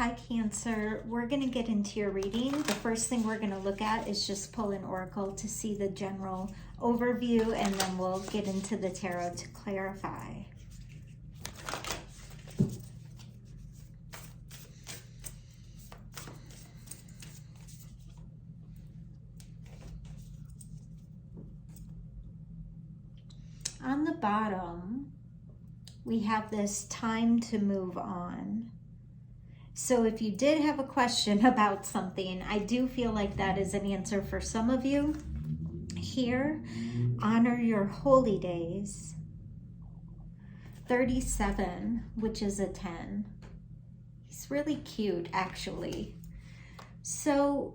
Hi, Cancer. We're going to get into your reading. The first thing we're going to look at is just pull an oracle to see the general overview, and then we'll get into the tarot to clarify. On the bottom, we have this time to move on. So if you did have a question about something, I do feel like that is an answer for some of you. Here, honor your holy days. 37, which is a 10. He's really cute, actually. So,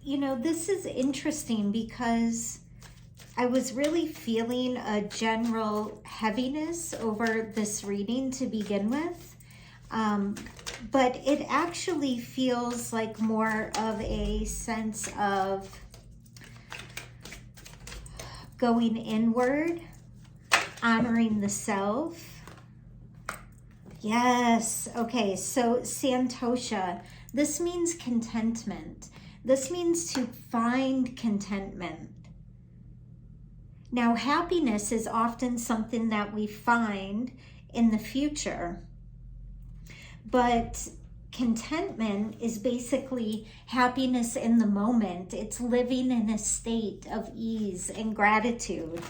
you know, this is interesting because I was really feeling a general heaviness over this reading to begin with. But it actually feels like more of a sense of going inward, honoring the self. Yes. Okay. So Santosha, this means contentment. This means to find contentment. Now, happiness is often something that we find in the future. But contentment is basically happiness in the moment. It's living in a state of ease and gratitude.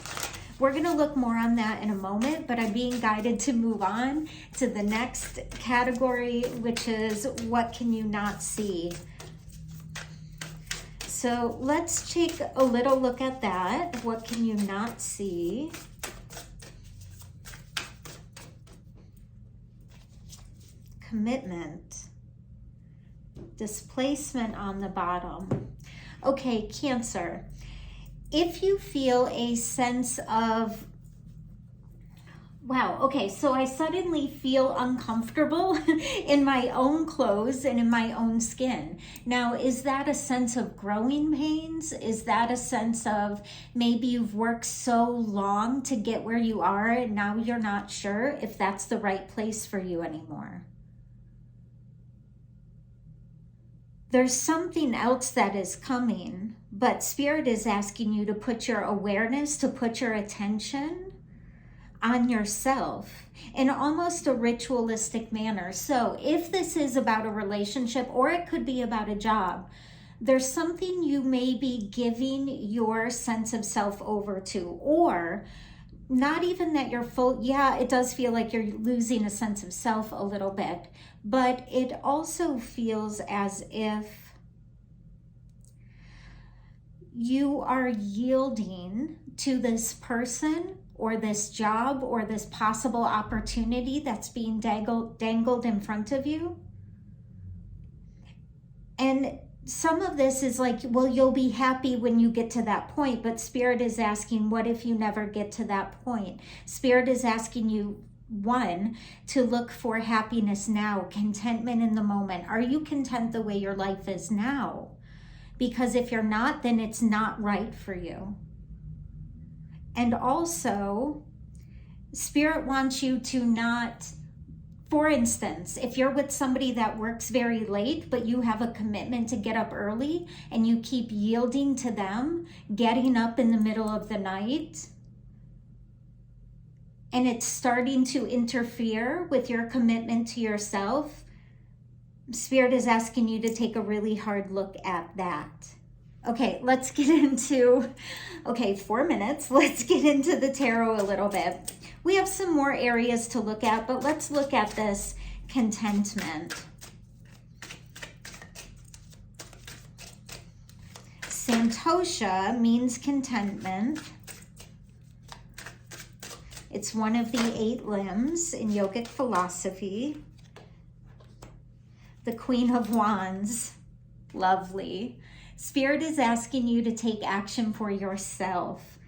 We're going to look more on that in a moment, but I'm being guided to move on to the next category, which is what can you not see? So let's take a little look at that. What can you not see? Commitment, displacement on the bottom. Okay, Cancer, if you feel a sense of, wow, okay, so I suddenly feel uncomfortable in my own clothes and in my own skin. Now, is that a sense of growing pains? Is that a sense of maybe you've worked so long to get where you are and now you're not sure if that's the right place for you anymore? There's something else that is coming, but Spirit is asking you to put your awareness, to put your attention on yourself in almost a ritualistic manner. So if this is about a relationship, or it could be about a job, there's something you may be giving your sense of self over to, or not even that you're full. Yeah, it does feel like you're losing a sense of self a little bit, but it also feels as if you are yielding to this person or this job or this possible opportunity that's being dangled in front of you. And some of this is like, well, you'll be happy when you get to that point, but Spirit is asking, what if you never get to that point? Spirit is asking you, one, to look for happiness now, contentment in the moment. Are you content the way your life is now? Because if you're not, then it's not right for you. And also, Spirit wants you to not, for instance, if you're with somebody that works very late, but you have a commitment to get up early and you keep yielding to them, getting up in the middle of the night, and it's starting to interfere with your commitment to yourself, Spirit is asking you to take a really hard look at that. Okay, let's get into, 4 minutes. Let's get into the tarot a little bit. We have some more areas to look at, but let's look at this contentment. Santosha means contentment. It's one of the 8 limbs in yogic philosophy. The Queen of Wands, lovely. Spirit is asking you to take action for yourself.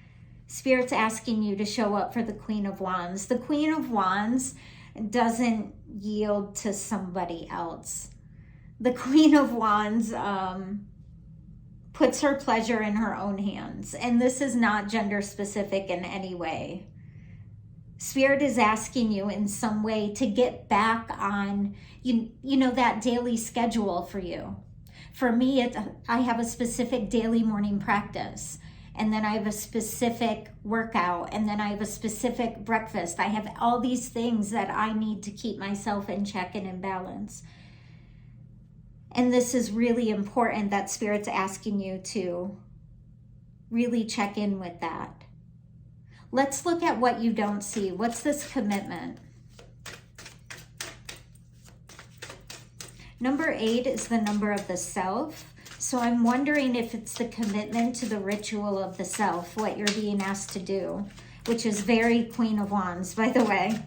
Spirit's asking you to show up for the Queen of Wands. The Queen of Wands doesn't yield to somebody else. The Queen of Wands puts her pleasure in her own hands. And this is not gender specific in any way. Spirit is asking you in some way to get back on, you know, that daily schedule for you. For me, I have a specific daily morning practice, and then I have a specific workout, and then I have a specific breakfast. I have all these things that I need to keep myself in check and in balance. And this is really important that Spirit's asking you to really check in with that. Let's look at what you don't see. What's this commitment? Number 8 is the number of the self. So I'm wondering if it's the commitment to the ritual of the self, what you're being asked to do, which is very Queen of Wands, by the way.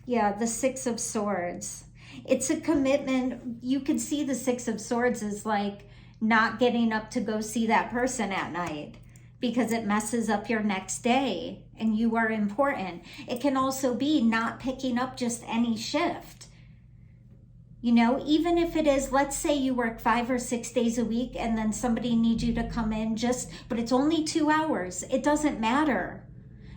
Yeah, the Six of Swords. It's a commitment. You could see the Six of Swords as like not getting up to go see that person at night because it messes up your next day and you are important. It can also be not picking up just any shift. You know, even if it is, let's say you work 5 or 6 days a week and then somebody needs you to come in but it's only 2 hours. It doesn't matter.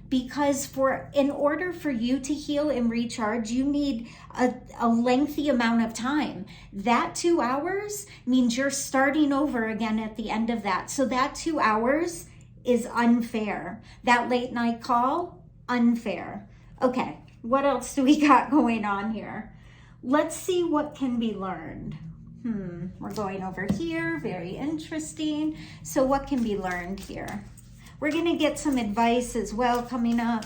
Because in order for you to heal and recharge, you need a lengthy amount of time. That 2 hours means you're starting over again at the end of that. So that 2 hours is unfair. That late night call, unfair. Okay, what else do we got going on here? Let's see what can be learned. We're going over here, very interesting. So what can be learned here? We're going to get some advice as well coming up.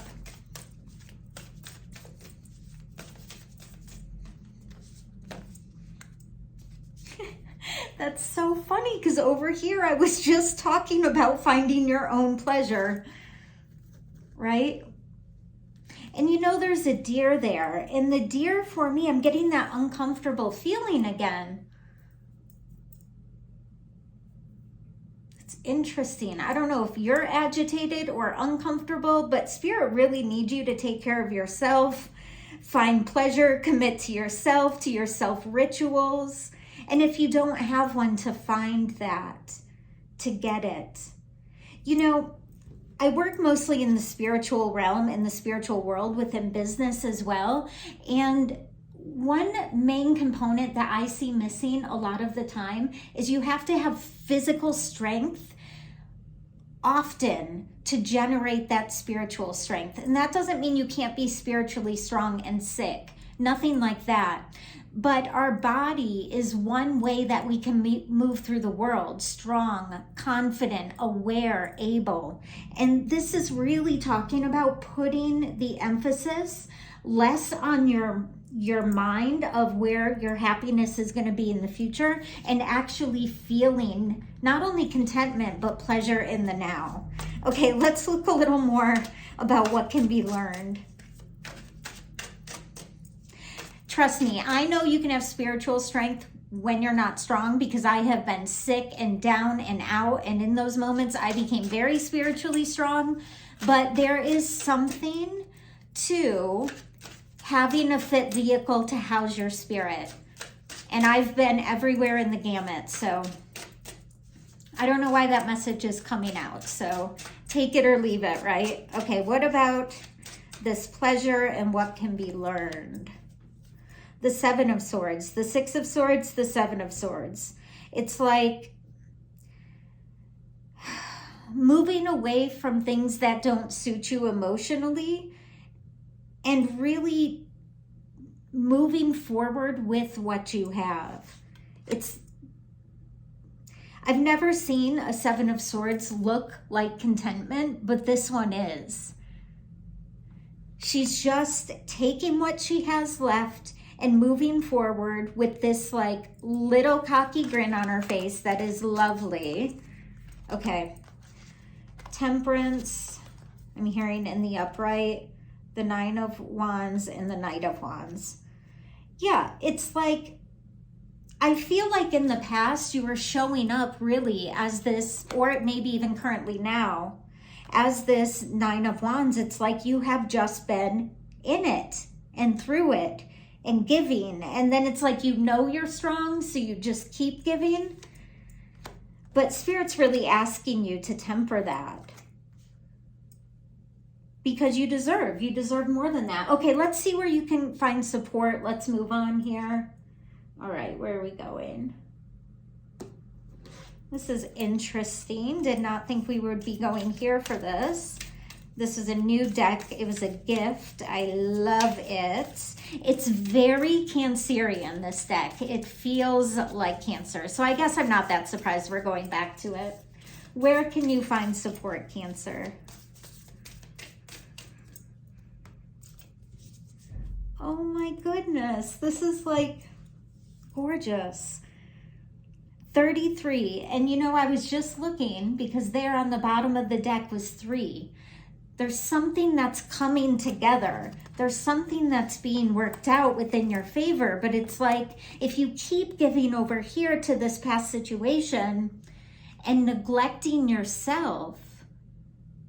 That's so funny because over here I was just talking about finding your own pleasure, right? And you know there's a deer there. And the deer, for me, I'm getting that uncomfortable feeling again. Interesting. I don't know if you're agitated or uncomfortable, but Spirit really needs you to take care of yourself, find pleasure, commit to your self rituals. And if you don't have one, to find that, to get it. You know, I work mostly in the spiritual realm, in the spiritual world, within business as well. And one main component that I see missing a lot of the time is you have to have physical strength often to generate that spiritual strength. And that doesn't mean you can't be spiritually strong and sick. Nothing like that. But our body is one way that we can move through the world, strong, confident, aware, able. And this is really talking about putting the emphasis less on your mind of where your happiness is going to be in the future and actually feeling not only contentment but pleasure in the now. Okay, let's look a little more about what can be learned. Trust me, I know you can have spiritual strength when you're not strong, because I have been sick and down and out, and in those moments I became very spiritually strong. But there is something to having a fit vehicle to house your spirit. And I've been everywhere in the gamut, so I don't know why that message is coming out. So take it or leave it, right? Okay, what about this pleasure and what can be learned? The Seven of Swords, the Six of Swords, the Seven of Swords. It's like moving away from things that don't suit you emotionally and really moving forward with what you have. I've never seen a Seven of Swords look like contentment, but this one is. She's just taking what she has left and moving forward with this like little cocky grin on her face that is lovely. Okay. Temperance, I'm hearing in the upright, the Nine of Wands and the Knight of Wands. Yeah, it's like, I feel like in the past you were showing up really as this, or maybe even currently now, as this Nine of Wands. It's like you have just been in it and through it and giving. And then it's like, you know, you're strong, so you just keep giving. But Spirit's really asking you to temper that. Because you deserve more than that. Okay, let's see where you can find support. Let's move on here. All right, where are we going? This is interesting. Did not think we would be going here for this. This is a new deck. It was a gift. I love it. It's very Cancerian, this deck. It feels like Cancer. So I guess I'm not that surprised we're going back to it. Where can you find support, Cancer? Oh my goodness. This is like gorgeous. 33. And you know, I was just looking because there on the bottom of the deck was 3. There's something that's coming together. There's something that's being worked out within your favor. But it's like if you keep giving over here to this past situation and neglecting yourself,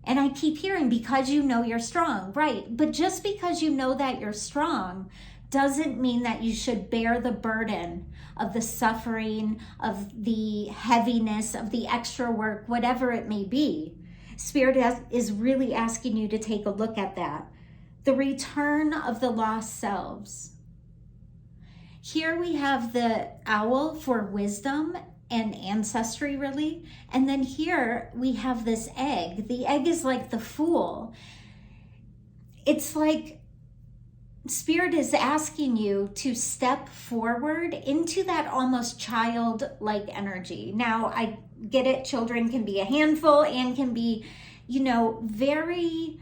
and I keep hearing because you know you're strong, right? But just because you know that you're strong doesn't mean that you should bear the burden of the suffering, of the heaviness, of the extra work, whatever it may be. Spirit is really asking you to take a look at that. The return of the lost selves. Here we have the owl for wisdom and ancestry, really. And then here we have this egg. The egg is like the fool. It's like Spirit is asking you to step forward into that almost childlike energy. Now, I get it. Children can be a handful and can be, you know, very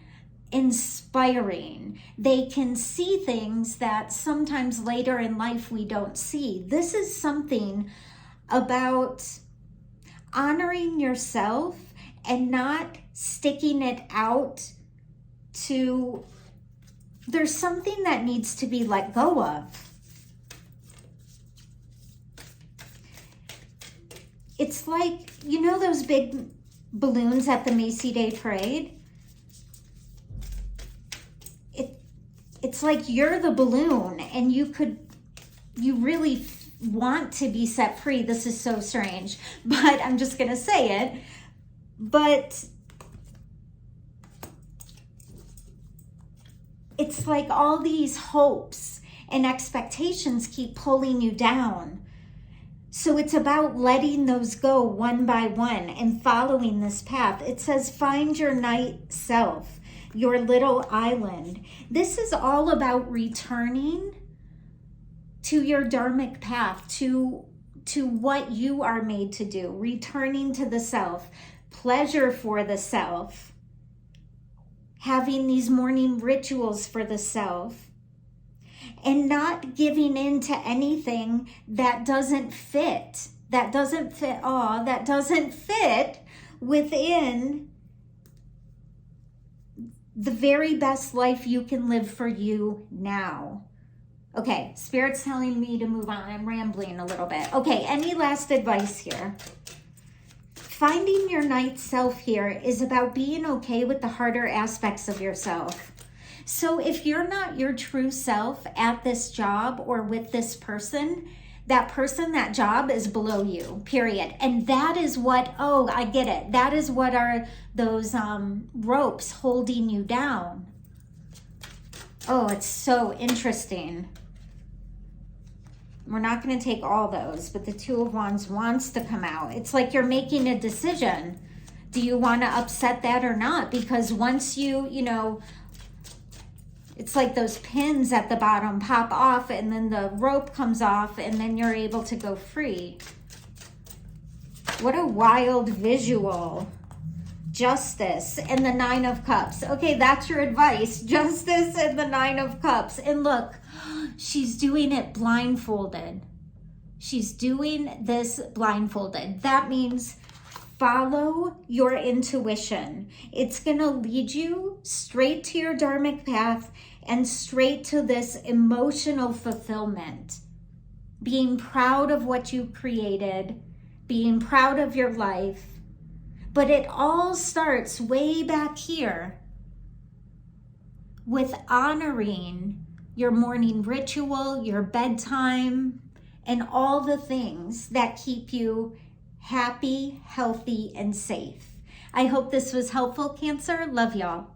inspiring. They can see things that sometimes later in life we don't see. This is something about honoring yourself and not sticking it out to, there's something that needs to be let go of. It's like, you know those big balloons at the Macy Day Parade? It's like you're the balloon and you really want to be set free. This is so strange, but I'm just going to say it. But it's like all these hopes and expectations keep pulling you down. So it's about letting those go one by one and following this path. It says, find your night self, your little island. This is all about returning to your dharmic path, to what you are made to do, returning to the self, pleasure for the self, having these morning rituals for the self, and not giving in to anything that doesn't fit, within the very best life you can live for you now. Okay, Spirit's telling me to move on. I'm rambling a little bit. Okay, any last advice here? Finding your night self here is about being okay with the harder aspects of yourself. So if you're not your true self at this job or with this person, that job is below you, period. And that is what, oh, I get it. That is what are those ropes holding you down. Oh, it's so interesting. We're not going to take all those, but the Two of Wands wants to come out. It's like you're making a decision. Do you want to upset that or not? Because once you know, it's like those pins at the bottom pop off and then the rope comes off and then you're able to go free. What a wild visual. Justice and the Nine of Cups. Okay, that's your advice. Justice and the Nine of Cups. And look, she's doing it blindfolded. She's doing this blindfolded. That means follow your intuition. It's going to lead you straight to your dharmic path and straight to this emotional fulfillment. Being proud of what you created, being proud of your life. But it all starts way back here with honoring your morning ritual, your bedtime, and all the things that keep you happy, healthy, and safe. I hope this was helpful, Cancer. Love y'all.